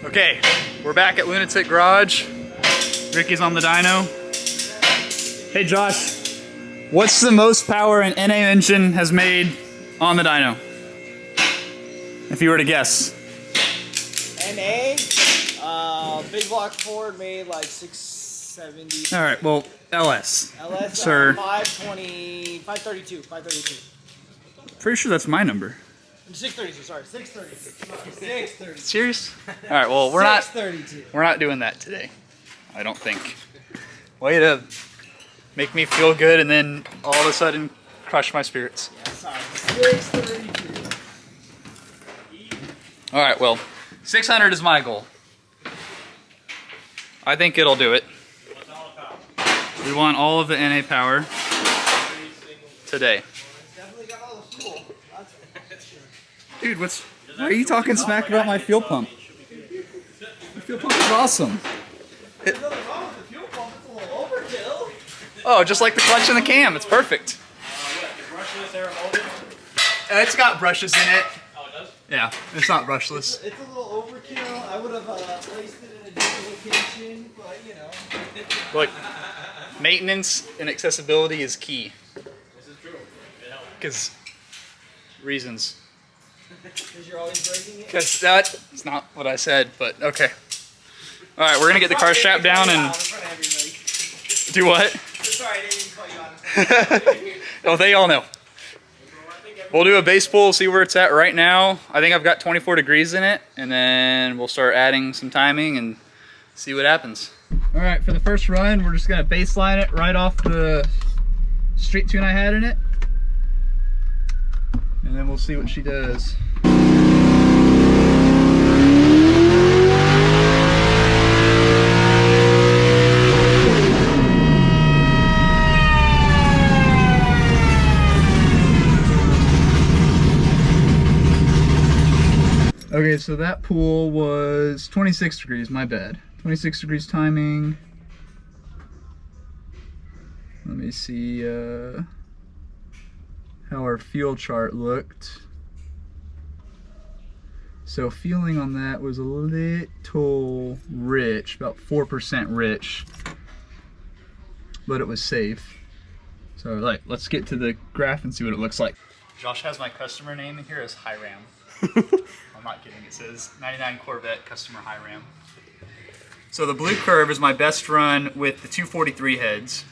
Okay, we're back at Lunatic Garage. Ricky's on the dyno. Hey Josh, what's the most power an NA engine has made on the dyno? If you were to guess. NA? Big block Ford made like 670. All right, well, LS. LS, Sir. 532. Pretty sure that's my number. 632, sorry, 632. 632. Serious? All right, well, we're not doing that today. I don't think. Way to make me feel good and then all of a sudden crush my spirits. Yeah, sorry. 632. All right, well, 600 is my goal. I think it'll do it. We want all of the NA power today. Dude, why are you talking smack about my fuel pump? The fuel pump is awesome. Oh, just like the clutch and the cam, it's perfect. It's got brushes in it. Oh, it does? Yeah, it's not brushless. It's a little overkill. I would have placed it in a different location, but you know. Look, maintenance and accessibility is key. This is true. Because reasons. Because you're always breaking it? Because that's not what I said, but okay. Alright, we're going to get the car strapped down and... Do what? Sorry, I didn't call you on. Oh, they all know. We'll do a base pull, see where it's at right now. I think I've got 24 degrees in it, and then we'll start adding some timing and see what happens. Alright, for the first run, we're just going to baseline it right off the street tune I had in it. And then we'll see what she does. Okay, so that pool was 26 degrees, my bad. 26 degrees timing. Let me see how our fuel chart looked. So fueling on that was a little rich, about 4% rich, but it was safe. So let's get to the graph and see what it looks like. Josh has my customer name in here as Hiram. I'm not kidding, it says 99 Corvette customer Hiram. So the blue curve is my best run with the 243 heads.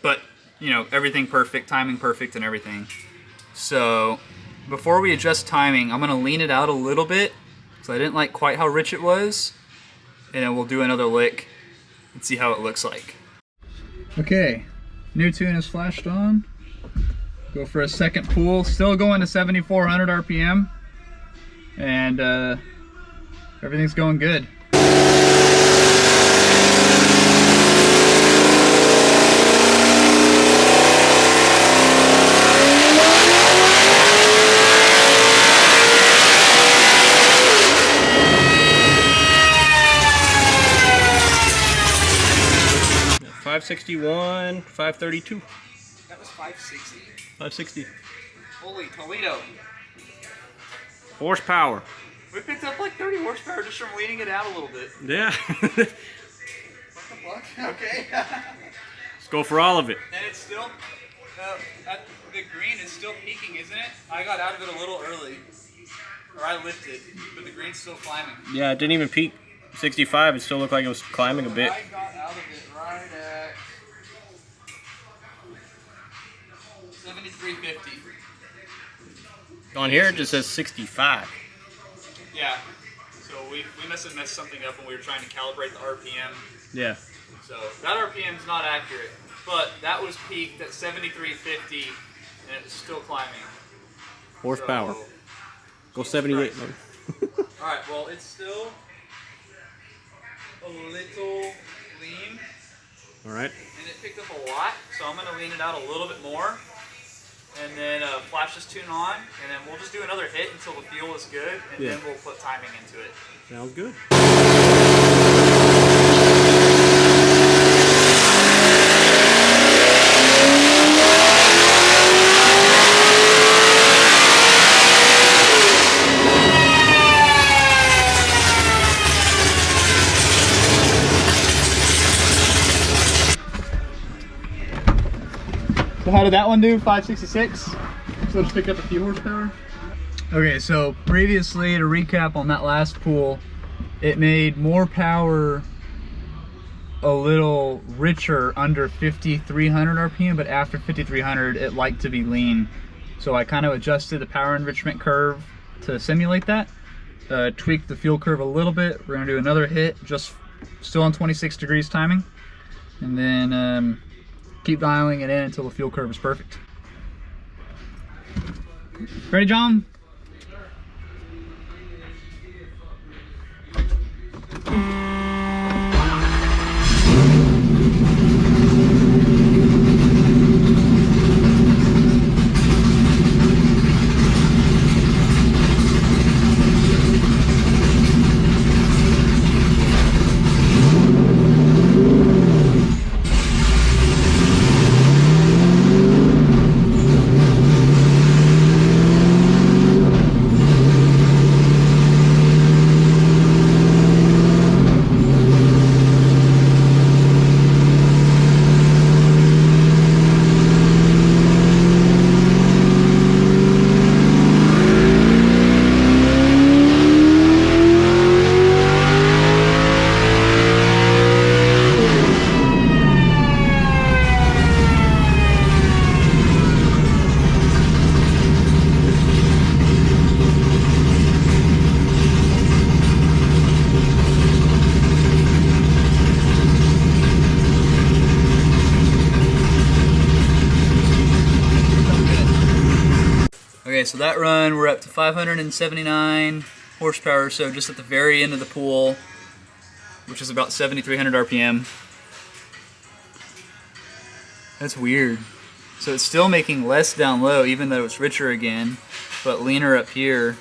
But, you know, everything perfect, timing perfect and everything. So before we adjust timing, I'm gonna lean it out a little bit because I didn't like quite how rich it was. And then we'll do another lick and see how it looks like. Okay, new tune is flashed on. Go for a second pull, still going to 7,400 RPM. And everything's going good. $561, $532. That was 560. 560. Holy Toledo. Horsepower. We picked up like 30 horsepower just from leaning it out a little bit. Yeah. What the fuck? Okay. Let's go for all of it. And it's still, the green is still peaking, isn't it? I got out of it a little early. Or I lifted, but the green's still climbing. Yeah, it didn't even peak. 65, it still looked like it was climbing a bit. I got out of it right at 73.50. On here it just says 65. Yeah. So we must have messed something up when we were trying to calibrate the RPM. Yeah. So that RPM is not accurate, but that was peaked at 73.50 and it was still climbing. Horsepower. So, Go 78. Alright, well it's still a little lean. Alright. And it picked up a lot, so I'm going to lean it out a little bit more. And then flash this tune on, and then we'll just do another hit until the fuel is good, and then we'll put timing into it. Sounds good. how did that one do? 566? So let's pick up a few horsepower. Okay, so previously, to recap on that last pool, it made more power a little richer under 5,300 RPM, but after 5,300 it liked to be lean. So I kind of adjusted the power enrichment curve to simulate that. Tweaked the fuel curve a little bit. We're gonna do another hit, just still on 26 degrees timing. And then keep dialing it in until the fuel curve is perfect. Ready, John? Okay, so that run, we're up to 579 horsepower, so just at the very end of the pool, which is about 7,300 RPM. That's weird. So it's still making less down low, even though it's richer again, but leaner up here.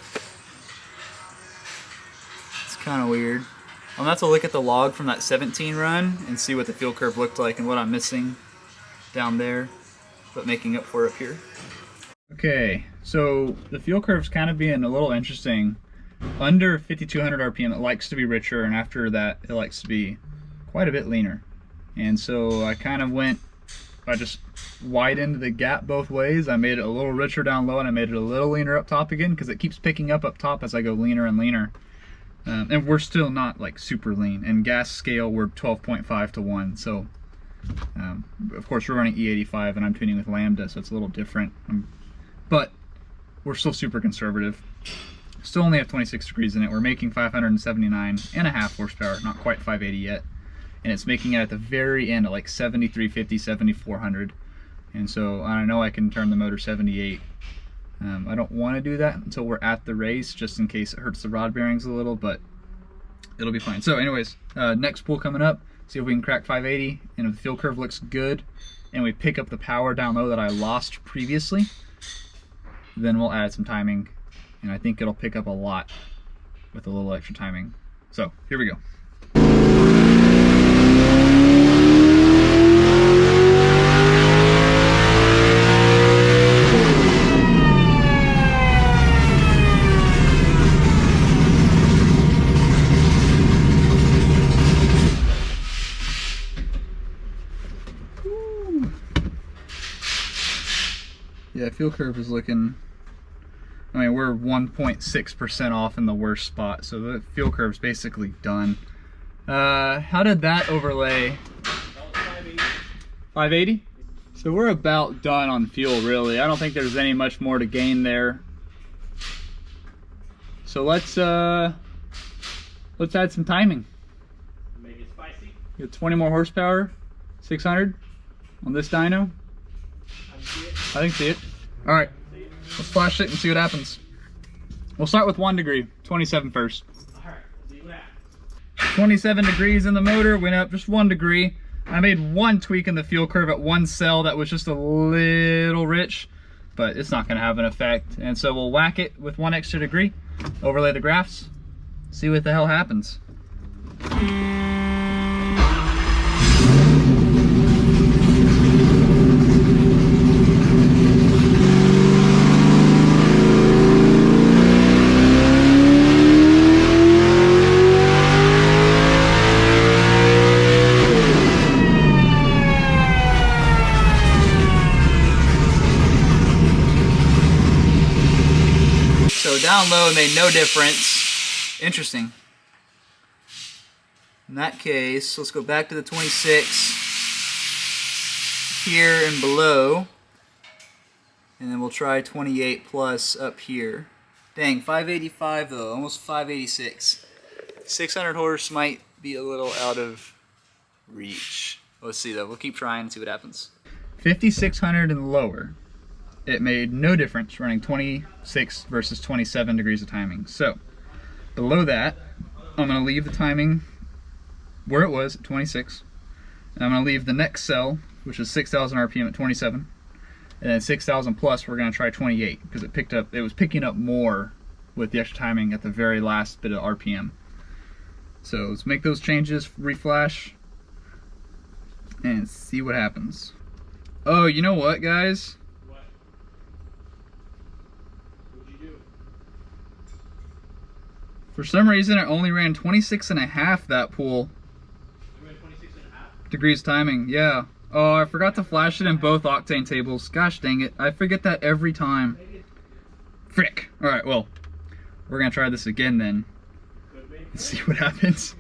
It's kind of weird. I'm gonna have to look at the log from that 17 run and see what the fuel curve looked like and what I'm missing down there, but making up for it up here. Okay, so the fuel curve's kind of being a little interesting. Under 5,200 RPM, it likes to be richer, and after that, it likes to be quite a bit leaner. And so I kind of I just widened the gap both ways. I made it a little richer down low, and I made it a little leaner up top again, because it keeps picking up top as I go leaner and leaner. And we're still not like super lean. In gas scale, we're 12.5 to 1. So, of course, we're running E85, and I'm tuning with Lambda, so it's a little different. But we're still super conservative. Still only have 26 degrees in it. We're making 579.5 horsepower, not quite 580 yet. And it's making it at the very end at like 7,350, 7,400. And so I know I can turn the motor 78. I don't want to do that until we're at the race, just in case it hurts the rod bearings a little, but it'll be fine. So anyways, next pool coming up, see if we can crack 580, and if the fuel curve looks good, and we pick up the power down low that I lost previously, then we'll add some timing, and I think it'll pick up a lot with a little extra timing. So here we go. Yeah, fuel curve is looking, I mean, we're 1.6% off in the worst spot, so the fuel curve's basically done. How did that overlay? 580? So we're about done on fuel, really. I don't think there's any much more to gain there. So let's add some timing. Make it spicy. Get 20 more horsepower, 600 on this dyno. I think see it. All right, let's flash it and see what happens. We'll start with 1 degree, 27 first. All right, we'll see what happens. 27 degrees in the motor, went up just 1 degree. I made one tweak in the fuel curve at one cell that was just a little rich, but it's not gonna have an effect. And so we'll whack it with 1 extra degree, overlay the graphs, see what the hell happens. low and made no difference. Interesting. In that case, let's go back to the 26 here and below. And then we'll try 28 plus up here. Dang, 585 though, almost 586. 600 horse might be a little out of reach. Let's see though, we'll keep trying and see what happens. 5600 and lower. It made no difference running 26 versus 27 degrees of timing. So, below that, I'm gonna leave the timing where it was at 26. And I'm gonna leave the next cell, which is 6,000 RPM at 27. And then 6,000 plus, we're gonna try 28 because it was picking up more with the extra timing at the very last bit of RPM. So let's make those changes, reflash, and see what happens. Oh, you know what, guys? What? What'd you do? For some reason, it only ran 26.5 that pool. You ran 26.5? Degrees timing, yeah. Oh, I forgot to flash it in both octane tables. Gosh dang it, I forget that every time. Frick. Alright, well, we're gonna try this again then. Let's see what happens.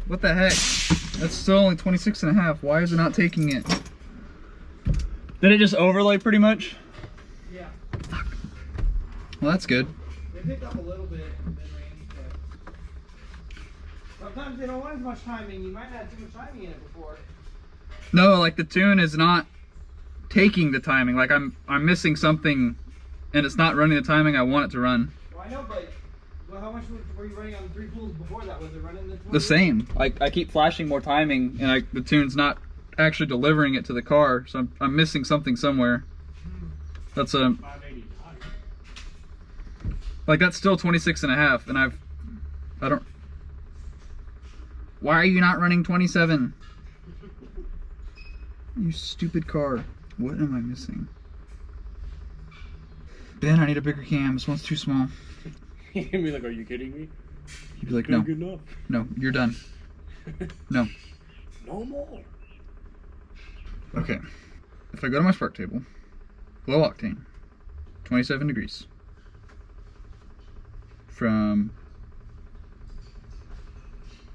What the heck? That's still only 26.5. Why is it not taking it? Did it just overlay pretty much? Yeah. Fuck. Well, that's good. They picked up a little bit in mid-range, but sometimes they don't want as much timing. You might have too much timing in it before. No, like the tune is not taking the timing. Like I'm missing something and it's not running the timing I want it to run. Well, I know, but how much were you running on 3 pools before that? Was it running the 20? The same. I keep flashing more timing and the tune's not actually delivering it to the car, so I'm missing something somewhere. That's a... 580. Like that's still 26.5 and I don't... Why are you not running 27? You stupid car. What am I missing? Ben, I need a bigger cam. This one's too small. You'd be like, are you kidding me? You'd be like, no. Good enough. No, you're done. No. No more. Okay. If I go to my spark table, low octane, 27 degrees. From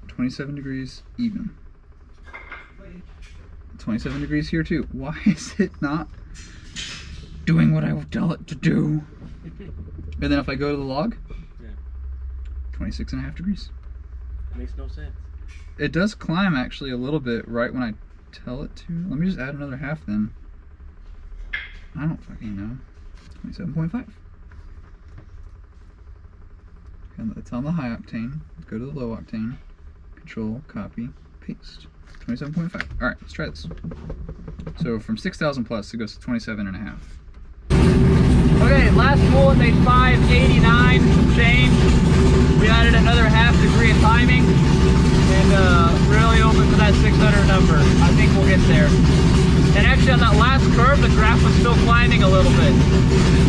27 degrees even. 27 degrees here too. Why is it not doing what I would tell it to do? And then if I go to the log, Yeah. 26.5 degrees. Makes no sense. It does climb actually a little bit right when I tell it to. Let me just add another half then. I don't fucking know. 27.5. And it's on the high octane. Let's go to the low octane. Control, copy, paste. 27.5. Alright, let's try this. So from 6,000 plus, it goes to 27.5. Okay, last pool it made 589, some change. We added another half degree of timing. And really open for that 600 number. I think we'll get there. And actually on that last curve, the graph was still climbing a little bit.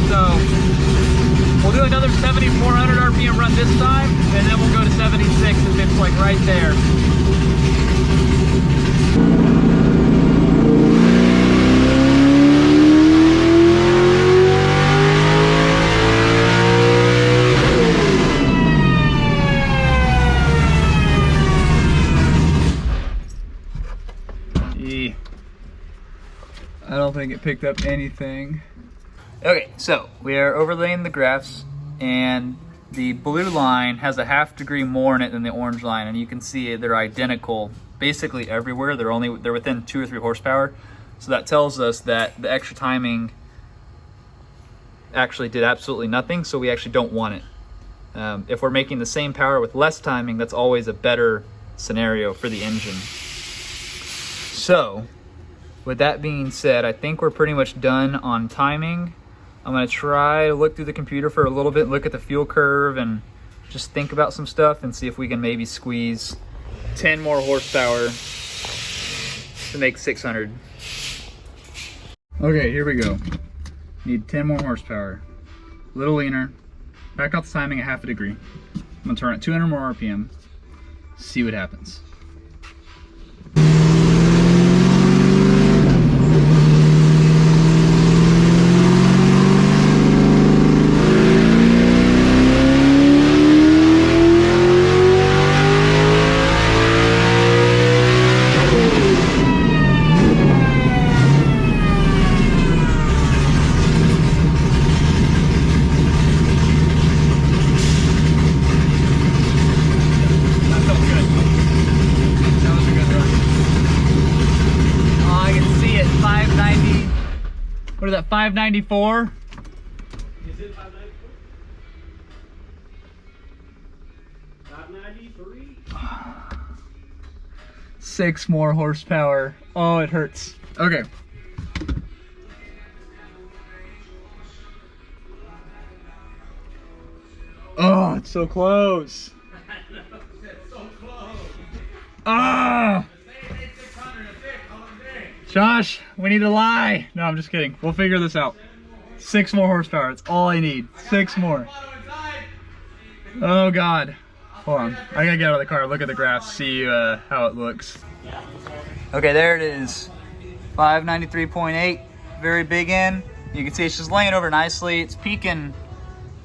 So we'll do another 7,400 RPM run this time, and then we'll go to 76 if it's like right there. I don't think it picked up anything. Okay, so we are overlaying the graphs, and the blue line has a half degree more in it than the orange line, and you can see they're identical basically everywhere. They're within 2 or 3 horsepower, so that tells us that the extra timing actually did absolutely nothing, so we actually don't want it. If we're making the same power with less timing, that's always a better scenario for the engine. So with that being said, I think we're pretty much done on timing. I'm gonna try to look through the computer for a little bit, look at the fuel curve, and just think about some stuff and see if we can maybe squeeze 10 more horsepower to make 600. Okay, here we go. Need 10 more horsepower. A little leaner. Back off the timing a half a degree. I'm gonna turn it 200 more RPM. See what happens. What is that, 594? Is it 594? 593? 6 more horsepower. Oh, it hurts. Okay. Oh, it's so close. So close. Ah! Josh, we need to lie. No, I'm just kidding. We'll figure this out. 6 more horsepower. That's all I need. 6 more. Oh, God. Hold on. I gotta get out of the car, look at the graph, see how it looks. Okay, there it is. 593.8. Very big in. You can see it's just laying over nicely. It's peaking.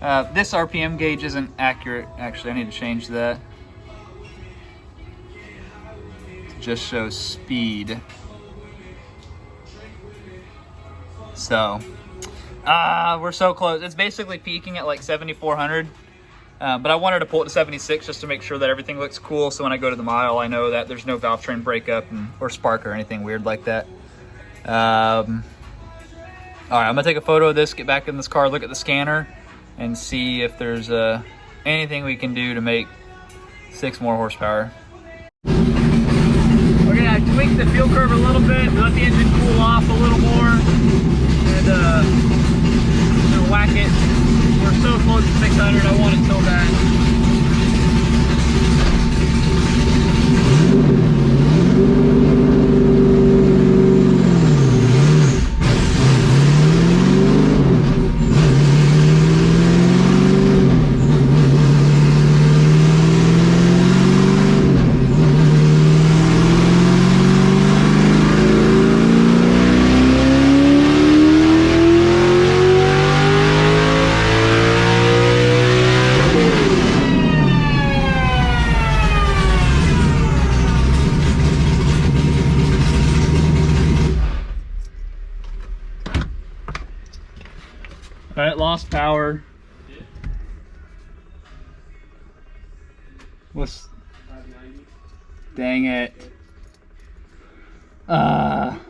This RPM gauge isn't accurate. Actually, I need to change that. It just shows speed. So, we're so close. It's basically peaking at like 7,400, but I wanted to pull it to 76 just to make sure that everything looks cool. So when I go to the mile, I know that there's no valve train breakup or spark or anything weird like that. All right, I'm gonna take a photo of this, get back in this car, look at the scanner, and see if there's anything we can do to make 6 more horsepower. Okay, I tweaked the fuel curve a little bit, let the engine cool off a little more. And gonna whack it. We're so close to 600. I want it so bad. All right, lost power. What's? 590. Dang it. What?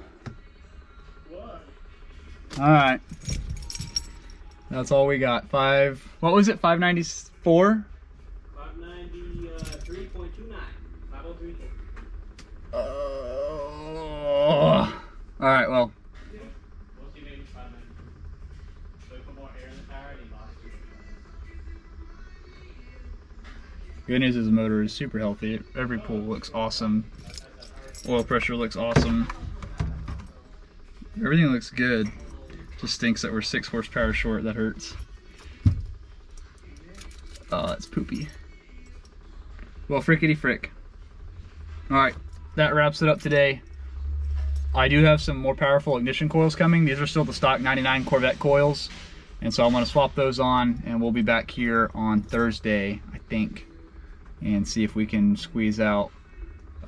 All right. That's all we got. What was it? 594? 593.29. 503. All right. Well. We'll see, maybe 590. So we put more air in the tire and he lost it. Good news is the motor is super healthy. Every pull looks awesome. Oil pressure looks awesome. Everything looks good. Just stinks that we're 6 horsepower short. That hurts. Oh, that's poopy. Well, frickety frick. Alright, that wraps it up today. I do have some more powerful ignition coils coming. These are still the stock 99 Corvette coils. And so I'm going to swap those on, and we'll be back here on Thursday, I think, and see if we can squeeze out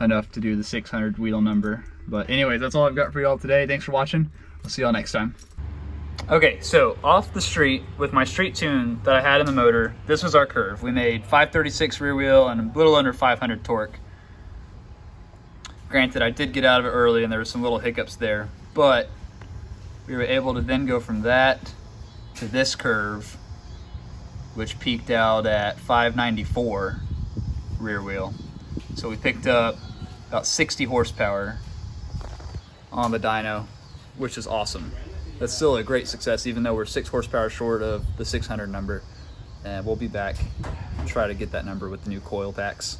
enough to do the 600 wheel number. But anyways, that's all I've got for y'all today. Thanks for watching. I'll see y'all next time. Okay, so off the street with my street tune that I had in the motor, this was our curve. We made 536 rear wheel and a little under 500 torque. Granted, I did get out of it early and there were some little hiccups there, but we were able to then go from that to this curve, which peaked out at 594 rear wheel. So we picked up about 60 horsepower on the dyno, which is awesome. That's still a great success, even though we're 6 horsepower short of the 600 number. And we'll be back and try to get that number with the new coil packs.